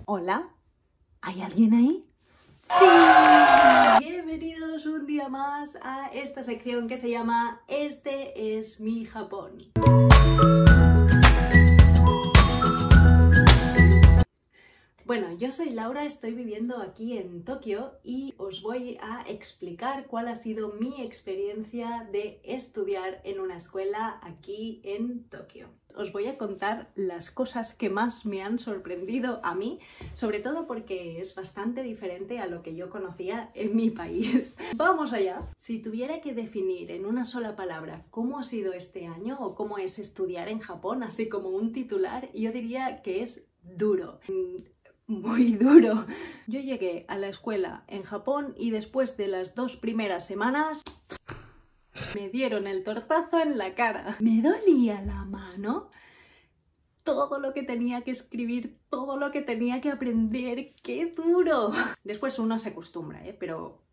Hola, ¿hay alguien ahí? ¡Sí! Bienvenidos un día más a esta sección que se llama Este es mi Japón. Bueno, yo soy Laura, estoy viviendo aquí en Tokio y os voy a explicar cuál ha sido mi experiencia de estudiar en una escuela aquí en Tokio. Os voy a contar las cosas que más me han sorprendido a mí, sobre todo porque es bastante diferente a lo que yo conocía en mi país. ¡Vamos allá! Si tuviera que definir en una sola palabra cómo ha sido este año o cómo es estudiar en Japón, así como un titular, yo diría que es duro. Muy duro. Yo llegué a la escuela en Japón y después de las 2 primeras semanas me dieron el tortazo en la cara. Me dolía la mano. Todo lo que tenía que escribir, todo lo que tenía que aprender. ¡Qué duro! Después uno se acostumbra, pero...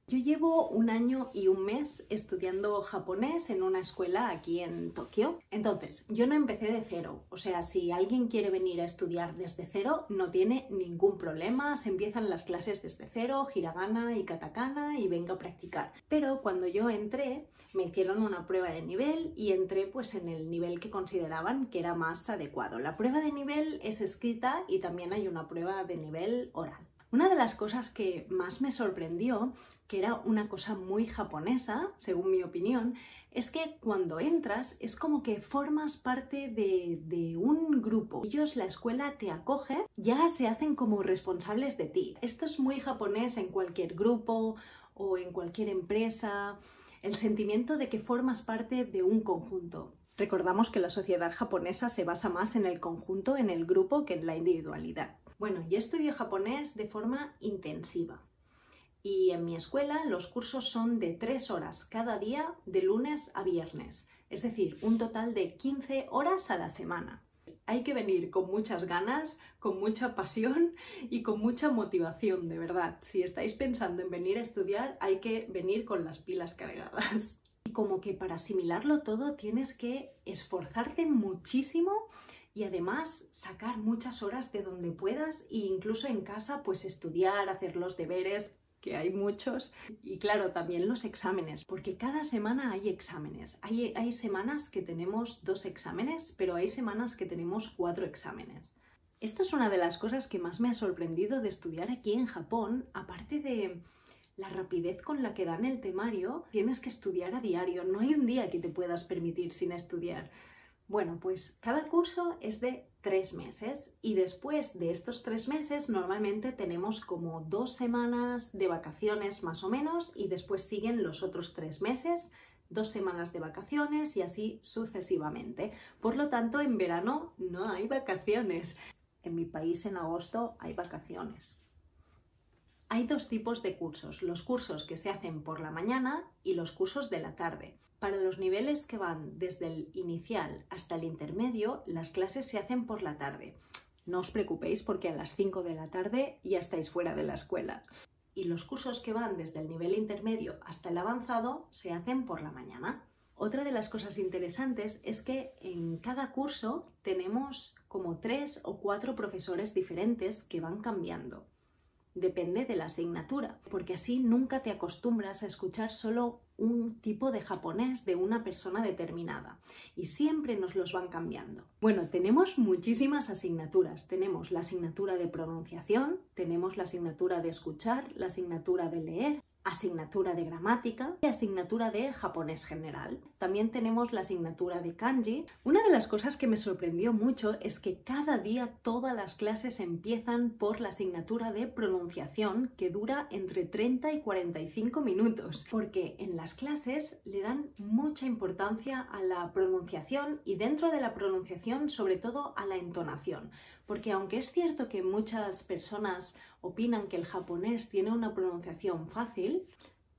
Yo llevo 1 año y 1 mes estudiando japonés en una escuela aquí en Tokio. Entonces, yo no empecé de cero. O sea, si alguien quiere venir a estudiar desde cero, no tiene ningún problema. Se empiezan las clases desde cero, hiragana y katakana, y venga a practicar. Pero cuando yo entré, me hicieron una prueba de nivel y entré pues en el nivel que consideraban que era más adecuado. La prueba de nivel es escrita y también hay una prueba de nivel oral. Una de las cosas que más me sorprendió, que era una cosa muy japonesa, según mi opinión, es que cuando entras es como que formas parte de un grupo. Ellos, la escuela te acoge, ya se hacen como responsables de ti. Esto es muy japonés en cualquier grupo o en cualquier empresa, el sentimiento de que formas parte de un conjunto. Recordamos que la sociedad japonesa se basa más en el conjunto, en el grupo, que en la individualidad. Bueno, yo estudio japonés de forma intensiva y en mi escuela los cursos son de 3 horas cada día de lunes a viernes, es decir, un total de 15 horas a la semana. Hay que venir con muchas ganas, con mucha pasión y con mucha motivación, de verdad. Si estáis pensando en venir a estudiar, hay que venir con las pilas cargadas. Y como que para asimilarlo todo tienes que esforzarte muchísimo y además sacar muchas horas de donde puedas e incluso en casa pues estudiar, hacer los deberes, que hay muchos, y claro, también los exámenes, porque cada semana hay exámenes. Hay semanas que tenemos 2 exámenes, pero hay semanas que tenemos 4 exámenes. Esta es una de las cosas que más me ha sorprendido de estudiar aquí en Japón, aparte de la rapidez con la que dan el temario. Tienes que estudiar a diario, no hay un día que te puedas permitir sin estudiar. Bueno, pues cada curso es de 3 meses y después de estos 3 meses normalmente tenemos como 2 semanas de vacaciones más o menos y después siguen los otros 3 meses, 2 semanas de vacaciones y así sucesivamente. Por lo tanto, en verano no hay vacaciones. En mi país en agosto hay vacaciones. Hay 2 tipos de cursos, los cursos que se hacen por la mañana y los cursos de la tarde. Para los niveles que van desde el inicial hasta el intermedio, las clases se hacen por la tarde. No os preocupéis porque a las 5 de la tarde ya estáis fuera de la escuela. Y los cursos que van desde el nivel intermedio hasta el avanzado se hacen por la mañana. Otra de las cosas interesantes es que en cada curso tenemos como 3 o 4 profesores diferentes que van cambiando. Depende de la asignatura, porque así nunca te acostumbras a escuchar solo un tipo de japonés de una persona determinada y siempre nos los van cambiando. Bueno, tenemos muchísimas asignaturas. Tenemos la asignatura de pronunciación, tenemos la asignatura de escuchar, la asignatura de leer, asignatura de gramática y asignatura de japonés general. También tenemos la asignatura de kanji. Una de las cosas que me sorprendió mucho es que cada día todas las clases empiezan por la asignatura de pronunciación, que dura entre 30 y 45 minutos, porque en las clases le dan mucha importancia a la pronunciación y dentro de la pronunciación sobre todo a la entonación. Porque aunque es cierto que muchas personas opinan que el japonés tiene una pronunciación fácil,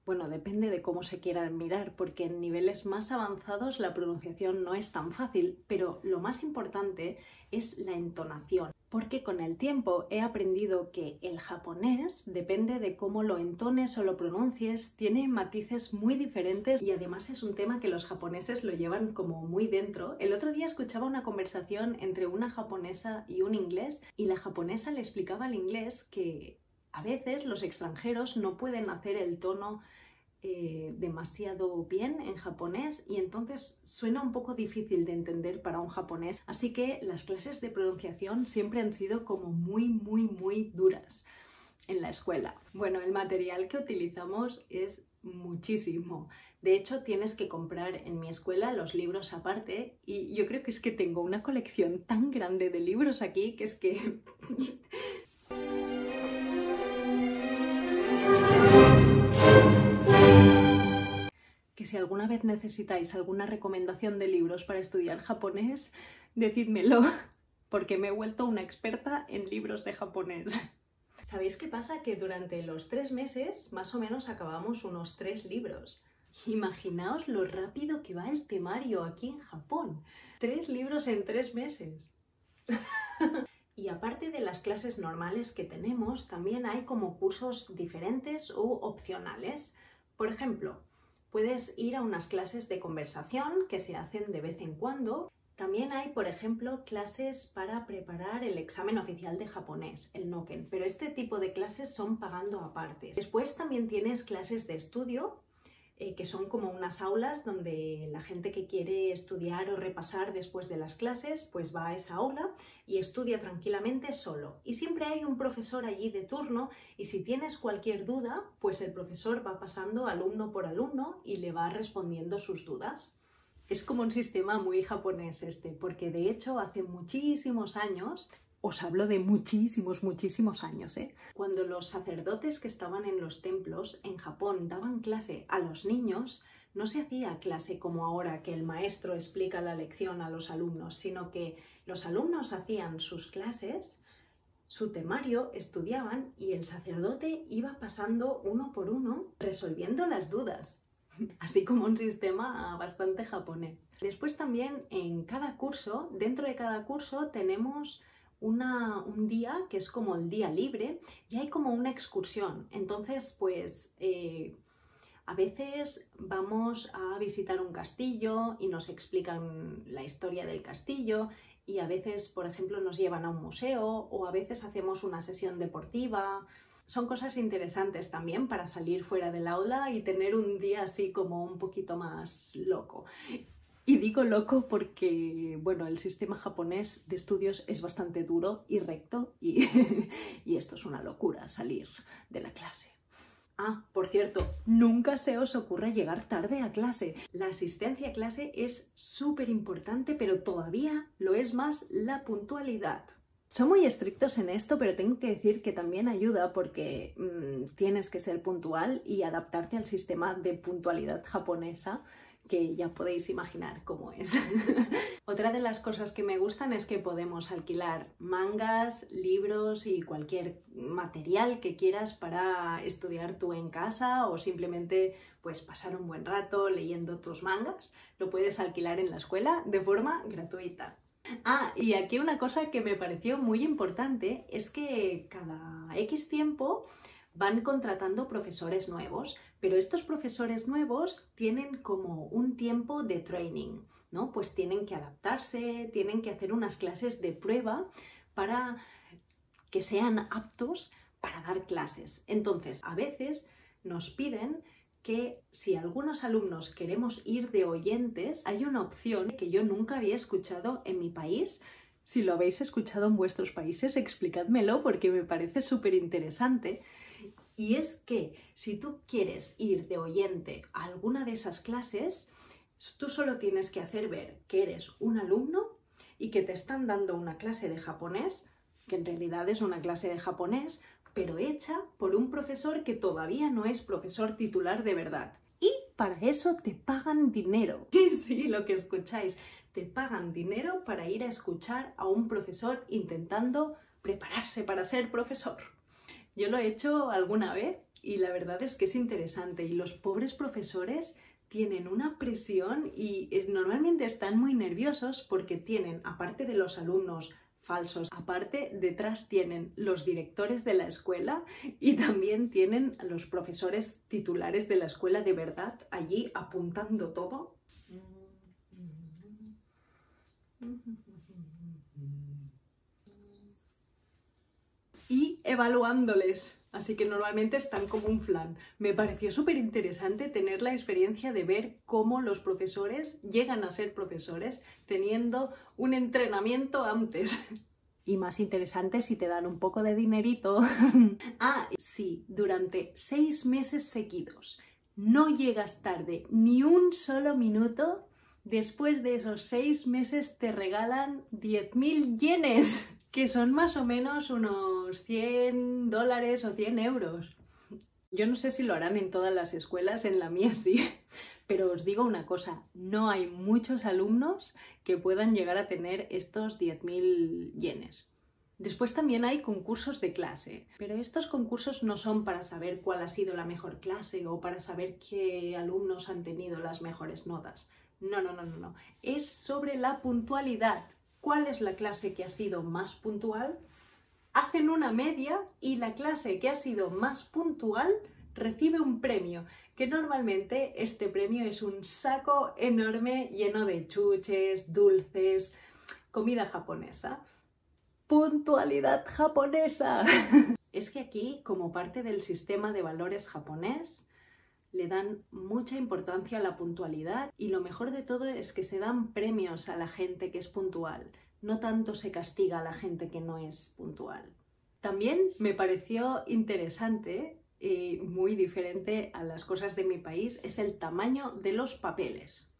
bueno, depende de cómo se quieran mirar, porque en niveles más avanzados la pronunciación no es tan fácil, pero lo más importante es la entonación. porque con el tiempo he aprendido que el japonés, depende de cómo lo entones o lo pronuncies, tiene matices muy diferentes y además es un tema que los japoneses lo llevan como muy dentro. El otro día escuchaba una conversación entre una japonesa y un inglés y la japonesa le explicaba al inglés que a veces los extranjeros no pueden hacer el tono demasiado bien en japonés y entonces suena un poco difícil de entender para un japonés, así que las clases de pronunciación siempre han sido como muy duras en la escuela. Bueno, el material que utilizamos es muchísimo. De hecho, tienes que comprar en mi escuela los libros aparte y yo creo que es que tengo una colección tan grande de libros aquí que es que si alguna vez necesitáis alguna recomendación de libros para estudiar japonés, decídmelo, porque me he vuelto una experta en libros de japonés. ¿Sabéis qué pasa? Que durante los 3 meses, más o menos, acabamos unos 3 libros. Imaginaos lo rápido que va el temario aquí en Japón. 3 libros en 3 meses. Y aparte de las clases normales que tenemos, también hay como cursos diferentes u opcionales. Por ejemplo, puedes ir a unas clases de conversación que se hacen de vez en cuando. También hay, por ejemplo, clases para preparar el examen oficial de japonés, el Noken, pero este tipo de clases son pagando aparte. Después también tienes clases de estudio, que son como unas aulas donde la gente que quiere estudiar o repasar después de las clases pues va a esa aula y estudia tranquilamente solo. Y siempre hay un profesor allí de turno y si tienes cualquier duda, pues el profesor va pasando alumno por alumno y le va respondiendo sus dudas. Es como un sistema muy japonés este, porque de hecho hace muchísimos años, os hablo de muchísimos años, cuando los sacerdotes que estaban en los templos en Japón daban clase a los niños, no se hacía clase como ahora que el maestro explica la lección a los alumnos, sino que los alumnos hacían sus clases, su temario, estudiaban y el sacerdote iba pasando uno por uno resolviendo las dudas. Así como un sistema bastante japonés. Después también en cada curso, dentro de cada curso tenemos un día que es como el día libre y hay como una excursión. Entonces, pues a veces vamos a visitar un castillo y nos explican la historia del castillo y a veces, por ejemplo, nos llevan a un museo o a veces hacemos una sesión deportiva. Son cosas interesantes también para salir fuera del aula y tener un día así como un poquito más loco. Y digo loco porque, bueno, el sistema japonés de estudios es bastante duro y recto y esto es una locura, salir de la clase. Ah, por cierto, nunca se os ocurra llegar tarde a clase. La asistencia a clase es súper importante, pero todavía lo es más la puntualidad. Son muy estrictos en esto, pero tengo que decir que también ayuda porque tienes que ser puntual y adaptarte al sistema de puntualidad japonesa, que ya podéis imaginar cómo es. Otra de las cosas que me gustan es que podemos alquilar mangas, libros y cualquier material que quieras para estudiar tú en casa o simplemente pues pasar un buen rato leyendo tus mangas. Lo puedes alquilar en la escuela de forma gratuita. Ah, y aquí una cosa que me pareció muy importante es que cada X tiempo van contratando profesores nuevos, pero estos profesores nuevos tienen como un tiempo de training, ¿no? Pues tienen que adaptarse, tienen que hacer unas clases de prueba para que sean aptos para dar clases. Entonces, a veces nos piden que si algunos alumnos queremos ir de oyentes, hay una opción que yo nunca había escuchado en mi país. Si lo habéis escuchado en vuestros países, explicádmelo porque me parece súper interesante. Y es que si tú quieres ir de oyente a alguna de esas clases, tú solo tienes que hacer ver que eres un alumno y que te están dando una clase de japonés, que en realidad es una clase de japonés, pero hecha por un profesor que todavía no es profesor titular de verdad. Y para eso te pagan dinero. Sí, lo que escucháis, te pagan dinero para ir a escuchar a un profesor intentando prepararse para ser profesor. Yo lo he hecho alguna vez y la verdad es que es interesante y los pobres profesores tienen una presión y normalmente están muy nerviosos porque tienen, aparte de los alumnos falsos. Aparte, detrás tienen los directores de la escuela y también tienen a los profesores titulares de la escuela de verdad allí apuntando todo. Y evaluándoles. Así que normalmente están como un flan. Me pareció súper interesante tener la experiencia de ver cómo los profesores llegan a ser profesores teniendo un entrenamiento antes. Y más interesante si te dan un poco de dinerito. Ah, sí, durante 6 meses seguidos. No llegas tarde ni un solo minuto. Después de esos 6 meses te regalan 10.000 yenes, que son más o menos unos $100 o 100 euros. Yo no sé si lo harán en todas las escuelas, en la mía sí, pero os digo una cosa, no hay muchos alumnos que puedan llegar a tener estos 10.000 yenes. Después también hay concursos de clase, pero estos concursos no son para saber cuál ha sido la mejor clase o para saber qué alumnos han tenido las mejores notas. No. Es sobre la puntualidad. ¿Cuál es la clase que ha sido más puntual? Hacen una media y la clase que ha sido más puntual recibe un premio, que normalmente este premio es un saco enorme lleno de chuches, dulces, comida japonesa. ¡Puntualidad japonesa! Es que aquí, como parte del sistema de valores japonés, le dan mucha importancia a la puntualidad y lo mejor de todo es que se dan premios a la gente que es puntual, no tanto se castiga a la gente que no es puntual. También me pareció interesante y muy diferente a las cosas de mi país es el tamaño de los papeles.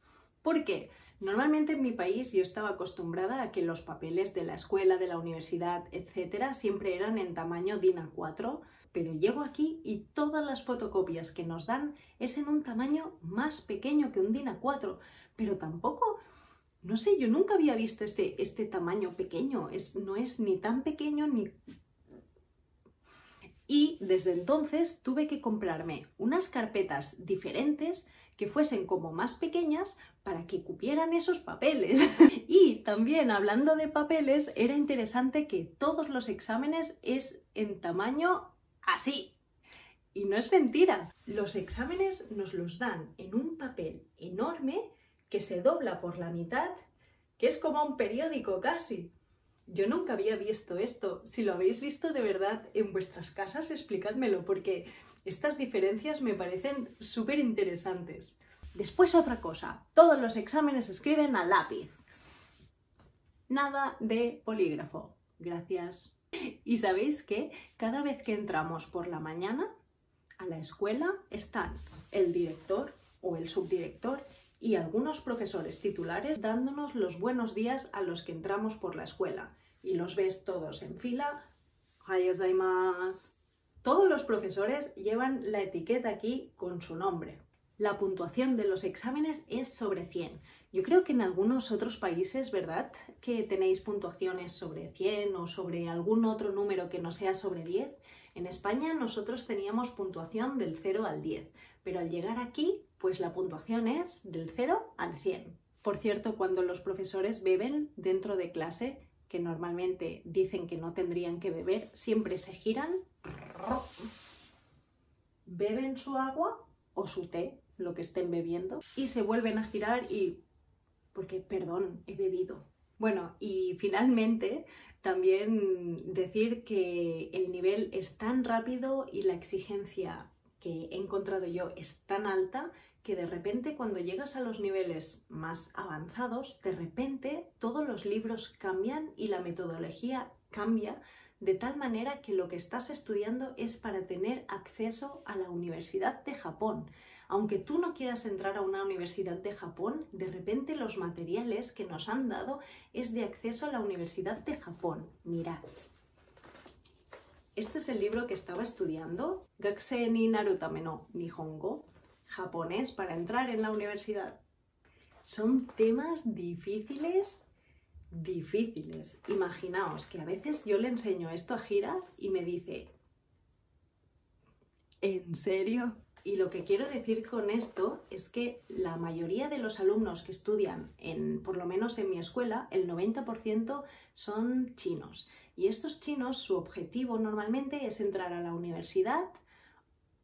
¿Por qué? Normalmente en mi país yo estaba acostumbrada a que los papeles de la escuela, de la universidad, etcétera, siempre eran en tamaño DIN A4, pero llego aquí y todas las fotocopias que nos dan es en un tamaño más pequeño que un DIN A4, pero tampoco, no sé, yo nunca había visto este tamaño pequeño, no es ni tan pequeño ni... Y desde entonces tuve que comprarme unas carpetas diferentes que fuesen como más pequeñas para que cupieran esos papeles. Y también hablando de papeles, era interesante que todos los exámenes es en tamaño así. Y no es mentira. Los exámenes nos los dan en un papel enorme que se dobla por la mitad, que es como un periódico casi. Yo nunca había visto esto. Si lo habéis visto de verdad en vuestras casas, explicádmelo, porque estas diferencias me parecen súper interesantes. Después otra cosa, todos los exámenes se escriben a lápiz. Nada de polígrafo. Gracias. Y ¿sabéis qué? Cada vez que entramos por la mañana a la escuela están el director o el subdirector y algunos profesores titulares dándonos los buenos días a los que entramos por la escuela. Y los ves todos en fila. Ohayou gozaimasu. Todos los profesores llevan la etiqueta aquí con su nombre. La puntuación de los exámenes es sobre 100. Yo creo que en algunos otros países, ¿verdad?, que tenéis puntuaciones sobre 100 o sobre algún otro número que no sea sobre 10. En España nosotros teníamos puntuación del 0 al 10, pero al llegar aquí, pues la puntuación es del 0 al 100. Por cierto, cuando los profesores beben dentro de clase, que normalmente dicen que no tendrían que beber, siempre se giran, beben su agua o su té, lo que estén bebiendo, y se vuelven a girar y... porque, perdón, he bebido. Bueno, y finalmente también decir que el nivel es tan rápido y la exigencia que he encontrado yo es tan alta que de repente cuando llegas a los niveles más avanzados, de repente todos los libros cambian y la metodología cambia de tal manera que lo que estás estudiando es para tener acceso a la Universidad de Japón. Aunque tú no quieras entrar a una universidad de Japón, de repente los materiales que nos han dado es de acceso a la Universidad de Japón. Mirad. Este es el libro que estaba estudiando, Gakusei ni Naru Tame no Nihongo, japonés para entrar en la universidad. Son temas difíciles. Imaginaos que a veces yo le enseño esto a Hira y me dice, ¿en serio? Y lo que quiero decir con esto es que la mayoría de los alumnos que estudian, por lo menos en mi escuela, el 90% son chinos. Y estos chinos, su objetivo normalmente es entrar a la universidad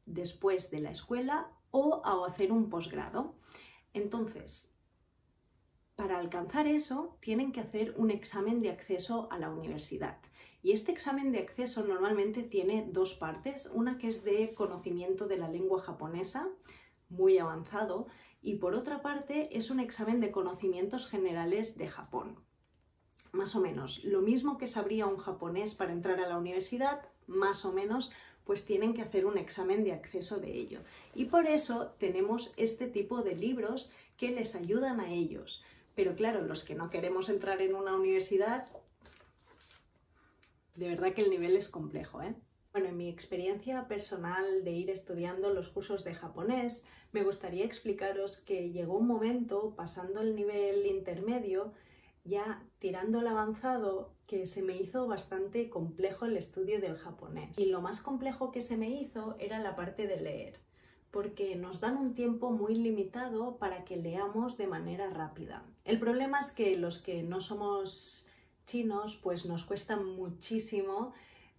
después de la escuela o a hacer un posgrado. Entonces, para alcanzar eso, tienen que hacer un examen de acceso a la universidad. Y este examen de acceso normalmente tiene dos partes, una que es de conocimiento de la lengua japonesa, muy avanzado, y por otra parte es un examen de conocimientos generales de Japón. Más o menos, lo mismo que sabría un japonés para entrar a la universidad, más o menos, pues tienen que hacer un examen de acceso de ello. Y por eso tenemos este tipo de libros que les ayudan a ellos. Pero claro, los que no queremos entrar en una universidad, de verdad que el nivel es complejo, ¿eh? Bueno, en mi experiencia personal de ir estudiando los cursos de japonés, me gustaría explicaros que llegó un momento, pasando el nivel intermedio, ya tirando al avanzado, que se me hizo bastante complejo el estudio del japonés. Y lo más complejo que se me hizo era la parte de leer, porque nos dan un tiempo muy limitado para que leamos de manera rápida. El problema es que los que no somos chinos, pues nos cuesta muchísimo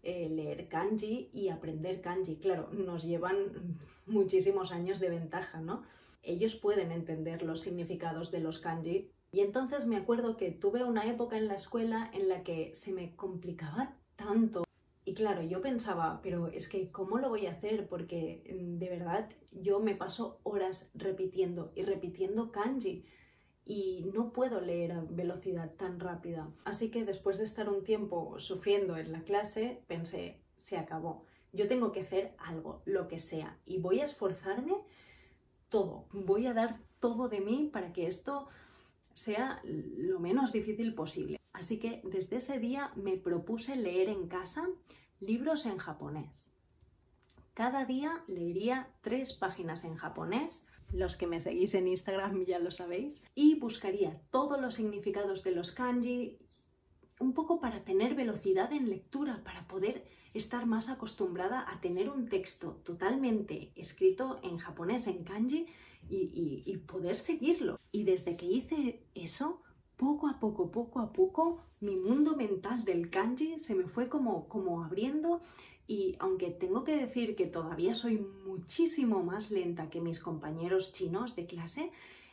leer kanji y aprender kanji. Claro, nos llevan muchísimos años de ventaja, ¿no? Ellos pueden entender los significados de los kanji. Y entonces me acuerdo que tuve una época en la escuela en la que se me complicaba tanto. Y claro, yo pensaba, pero es que ¿cómo lo voy a hacer? Porque de verdad yo me paso horas repitiendo y repitiendo kanji. Y no puedo leer a velocidad tan rápida. Así que después de estar un tiempo sufriendo en la clase, pensé, se acabó. Yo tengo que hacer algo, lo que sea, y voy a esforzarme todo. Voy a dar todo de mí para que esto sea lo menos difícil posible. Así que desde ese día me propuse leer en casa libros en japonés. Cada día leería 3 páginas en japonés. Los que me seguís en Instagram ya lo sabéis, y buscaría todos los significados de los kanji, un poco para tener velocidad en lectura, para poder estar más acostumbrada a tener un texto totalmente escrito en japonés, en kanji, y poder seguirlo. Y desde que hice eso, poco a poco, mi mundo mental del kanji se me fue como abriendo. Y aunque tengo que decir que todavía soy muchísimo más lenta que mis compañeros chinos de clase,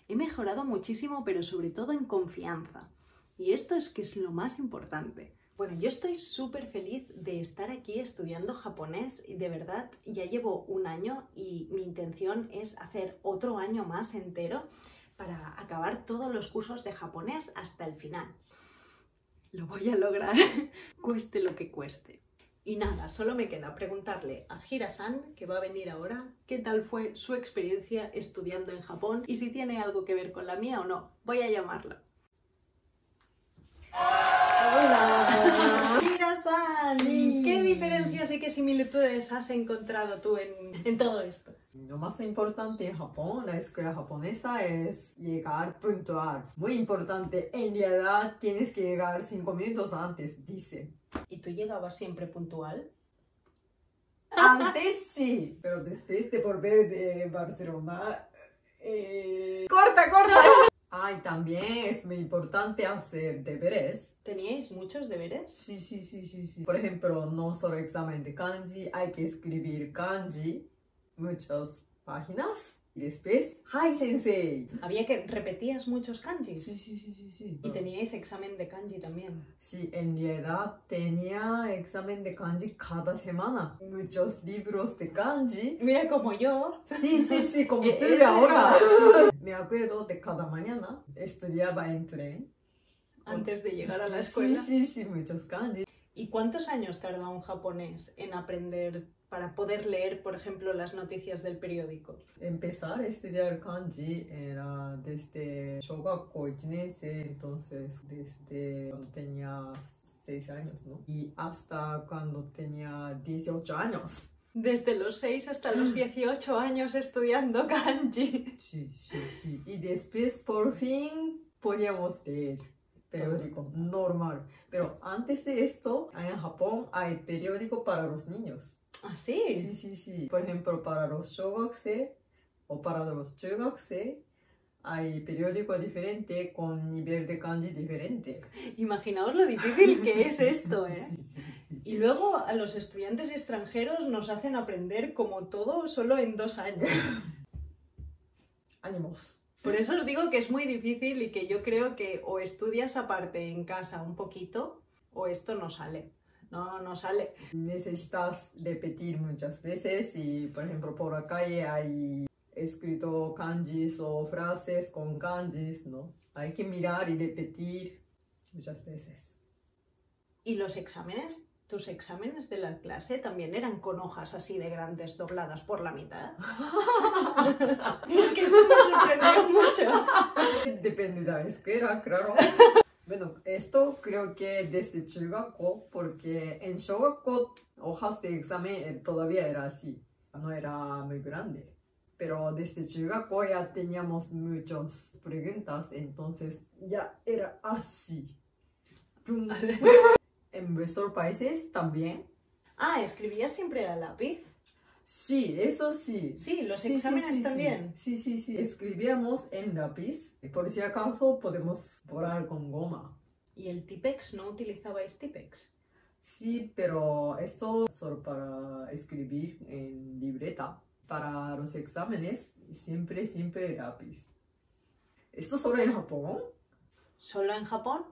he mejorado muchísimo, pero sobre todo en confianza. Y esto es que es lo más importante. Bueno, yo estoy súper feliz de estar aquí estudiando japonés y de verdad ya llevo un año y mi intención es hacer otro año más entero para acabar todos los cursos de japonés hasta el final. Lo voy a lograr, cueste lo que cueste. Y nada, solo me queda preguntarle a Hira-san, que va a venir ahora, qué tal fue su experiencia estudiando en Japón y si tiene algo que ver con la mía o no. Voy a llamarla. ¡Hola! Hira-san, Sí. ¿Qué diferencias y qué similitudes has encontrado tú en todo esto? Lo más importante en Japón, la escuela japonesa, es llegar puntual. Muy importante, en realidad tienes que llegar 5 minutos antes, dice. ¿Y tú llegabas siempre puntual? Antes sí, pero después de volver de Barcelona... ¡Corta! Ay, también es muy importante hacer deberes. ¿Teníais muchos deberes? Sí. Por ejemplo, no solo examen de kanji, hay que escribir kanji, muchas páginas. Y después, ¡Hi, sensei! ¿Había que repetías muchos kanjis? Sí. Y teníais examen de kanji también. Sí, en realidad tenía examen de kanji cada semana. Muchos libros de kanji. Mira, como yo. Sí, como tú Eso ahora. Me acuerdo de cada mañana estudiaba en tren. Antes de llegar a la escuela. Sí, muchos kanji. ¿Y cuántos años tarda un japonés en aprender para poder leer, por ejemplo, las noticias del periódico? Empezar a estudiar kanji era desde Shogakko 1 年生, entonces desde cuando tenía 6 años, ¿no? Y hasta cuando tenía 18 años. Desde los 6 hasta los 18 años estudiando kanji. Sí. Y después por fin podíamos leer periódico normal. Pero antes de esto, en Japón hay periódico para los niños. ¿Ah, sí? Sí, sí, sí. Por ejemplo, para los shōgakusei o para los chugakusei hay periódico diferente con nivel de kanji diferente. Imaginaos lo difícil que es esto, ¿eh? Sí, sí, sí. Y luego a los estudiantes extranjeros nos hacen aprender como todo solo en 2 años. Ánimos. Por eso os digo que es muy difícil y que yo creo que o estudias aparte en casa un poquito o esto no sale. No sale. Necesitas repetir muchas veces y, por ejemplo, por la calle hay escrito kanjis o frases con kanjis, ¿no? Hay que mirar y repetir muchas veces. ¿Y los exámenes? ¿Tus exámenes de la clase también eran con hojas así de grandes dobladas por la mitad? Es que esto me sorprendió mucho. Depende de la escuela, claro. Bueno, esto creo que desde chugakko, porque en shogakko hojas de examen todavía era así, no era muy grande. Pero desde chugakko ya teníamos muchas preguntas, entonces ya era así. ¿En vuestros países también? Ah, ¿escribías siempre a lápiz? Sí, eso sí. Sí, los Sí, exámenes sí, también. Sí, sí, sí. Escribíamos en lápiz. Por si acaso podemos borrar con goma. ¿Y el Tipex? ¿No utilizabais Tipex? Sí, pero esto solo para escribir en libreta. Para los exámenes, siempre lápiz. ¿Esto solo en Japón? ¿Solo en Japón?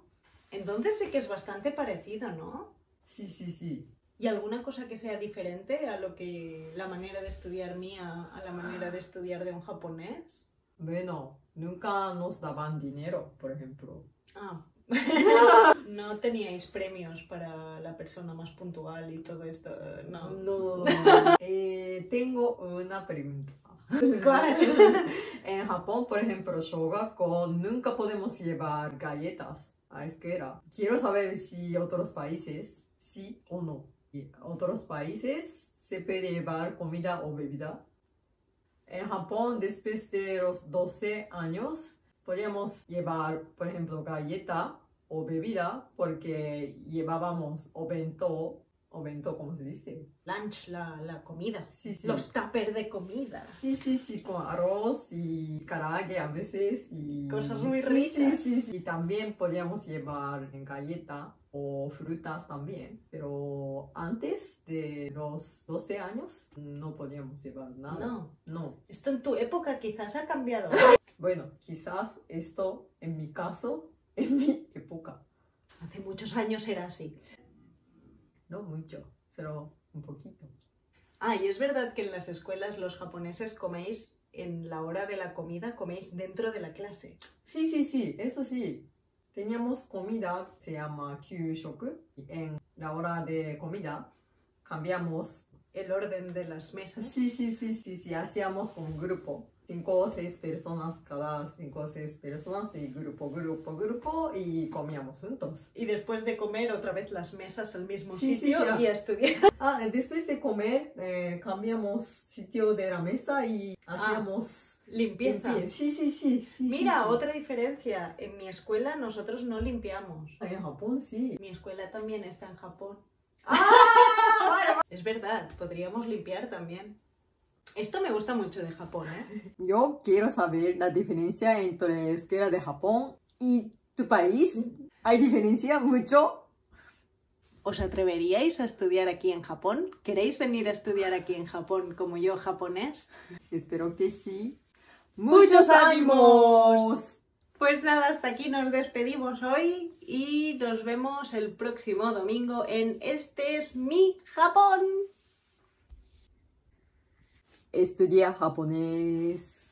Entonces sí que es bastante parecido, ¿no? Sí, sí, sí. ¿Y alguna cosa que sea diferente a lo que la manera de estudiar mía a la manera de estudiar de un japonés? Bueno, nunca nos daban dinero, por ejemplo. Ah. ¿No teníais premios para la persona más puntual y todo esto? No. No. Tengo una pregunta. ¿Cuál? En Japón, por ejemplo, shogakko, nunca podemos llevar galletas a escuela. Quiero saber si otros países, sí o no. ¿Y otros países se puede llevar comida o bebida? En Japón, después de los 12 años, podíamos llevar, por ejemplo, galleta o bebida porque llevábamos obento, ¿cómo se dice? Lunch, la comida. Sí, sí. Los tuppers de comida. Sí, sí, sí, con arroz y karaage a veces y... Cosas muy sí, ricas. Sí, sí, sí. Y también podíamos llevar galleta o frutas también. Pero antes de los 12 años no podíamos llevar nada. No. Esto en tu época quizás ha cambiado. Bueno, quizás esto, en mi caso, en mi época. Hace muchos años era así. No mucho, solo un poquito. Ah, y es verdad que en las escuelas los japoneses coméis en la hora de la comida, coméis dentro de la clase. Sí, sí, sí, eso sí. Teníamos comida, se llama kyūshoku. En la hora de comida cambiamos. El orden de las mesas. Sí, sí, sí, sí, sí, hacíamos con grupo. 5 o 6 personas, cada 5 o 6 personas y grupo y comíamos juntos. Y después de comer otra vez las mesas al mismo Sí, sitio sí, sí. y a estudiar. Ah, después de comer cambiamos sitio de la mesa y hacíamos limpieza. Sí, sí, sí, sí. Mira, sí. otra diferencia. En mi escuela nosotros no limpiamos. En Japón sí. Mi escuela también está en Japón. ¡Ah! Es verdad, podríamos limpiar también. Esto me gusta mucho de Japón, ¿eh? Yo quiero saber la diferencia entre la escuela de Japón y tu país. ¿Hay diferencia mucho? ¿Os atreveríais a estudiar aquí en Japón? ¿Queréis venir a estudiar aquí en Japón como yo japonés? Espero que sí. ¡Muchos ánimos! Pues nada, hasta aquí nos despedimos hoy y nos vemos el próximo domingo en Este es mi Japón. Estudia japonés.